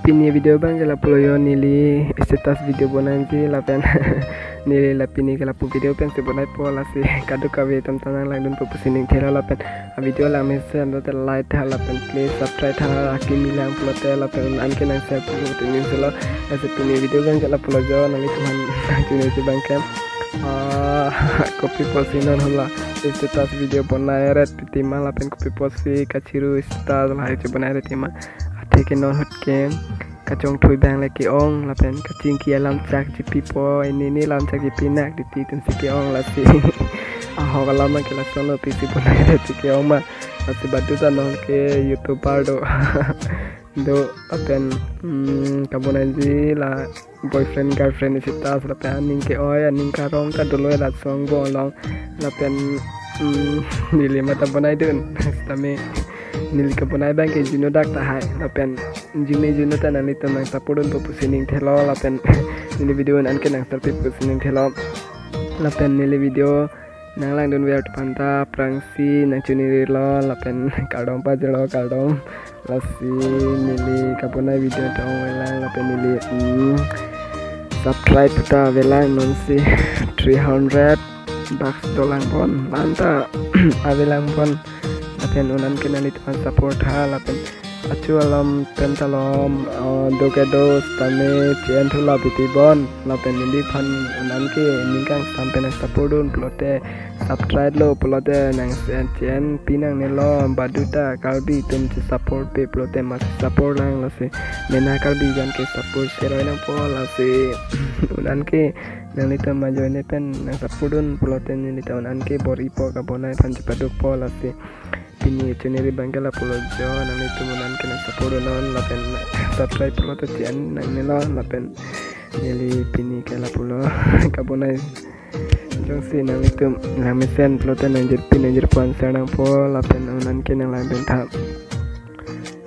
Pini video bang kala puloyo nili status video bonanji lapen nili lapini kala pu video pen se bonai pola si kadu kawe tam tanang lang dun pu sining thela lapen video la mese ando te like ha lapen please subscribe ha akimi lang pulote lapen anke nang share pu tini selo ase pini video bang kala puloyo nali tuhan tini si bang kem copy posinon hula status video bonai red pitima lapen copy posi kachiru status la hai bonai red tima ke non hot kem kacong thui bang leki ong lapen kacing kia lam chak ji pipo ini lam chak ji pinak di ti tun si ki ong la si ho kala ma ke la sono pisi bonai re ti ki ong ma ase badu ta non ke youtuber do apen kabonanji la boyfriend girlfriend si tas la pen ning ke oy ning ka rong ka dolo la song bo long lapen nili mata bonai dun stame nili ka bonai bang ke juno dak ta hai lapen juno ta nali ta nang sapodon po pusining thelo lapen nili video an ke nang sarpi pusining thelo lapen nili video nang lang don wer panta prangsi nang chuni lo lapen kadom pa jelo kadom lasi nili ka bonai video ta lang lapen nili subscribe ta velang non si 300 bucks dolang pon manta avelang pon lapen unan kenali tuan support ha lapen acu alam pentalom dogedos tame cien thula bitibon lapen indi phan unan ke ningkang sampai na supportun plote subscribe lo plote nang cien pinang nelo baduta kalbi tum support pe plote mas support lang lase mena kalbi gan ke support share nang po lase unan ke nang nita majo ne pen nang supportun plote ni nita unan ke bor ipo ka bonai phan paduk po lase pini channel bangala pulo jo nang itu munan kena support non lapen subscribe pulo to cian nang nelo lapen nili pini kala pulo kabonai jong si nang itu nang mesen pulo to nang jer pin jer puan sanang po lapen unan kena lapen tha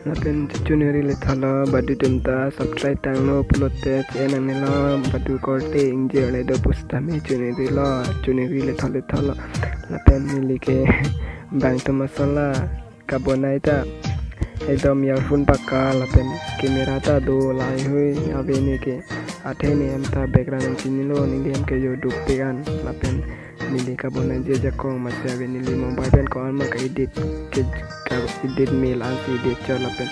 lapen chuneri le thala badu temta subscribe tang no pulo te cian nang nelo badu korte ingje le do pustame chuneri le thala lapen nili ke bang to masala kabonai ta ekdom earphone pakka lapen kamera ta do lai hui abe ni ke athe ni em ta background chini lo ni game ke youtube pe kan lapen nili kabonai je jakong masya abe nili mobile pen ko alma ka edit ke ka edit mail an edit cho lapen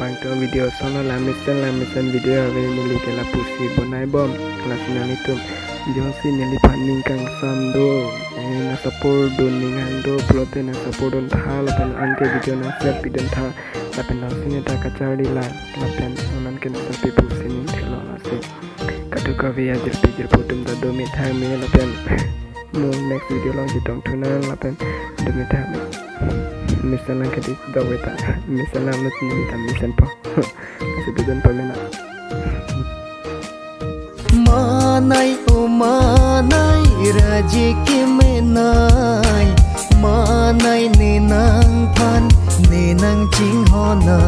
bang to video sono la mission video abe nili ke la pusi bonai bom kelas nang itu josi nili paning kang sando na support don ningan do plote na support don tha lapen anke video na share pidon tha lapen na sine ta kachari la lapen onan ken sapi pusini thelo ase kadu ka via jer putum da do mitha me lapen no next video long jitong thuna lapen do mitha me misalnya ke di do weta misalnya mut ni ta mission po sebidon pamena manai o manai raji ke menai manai nenang phan nenang ching ho na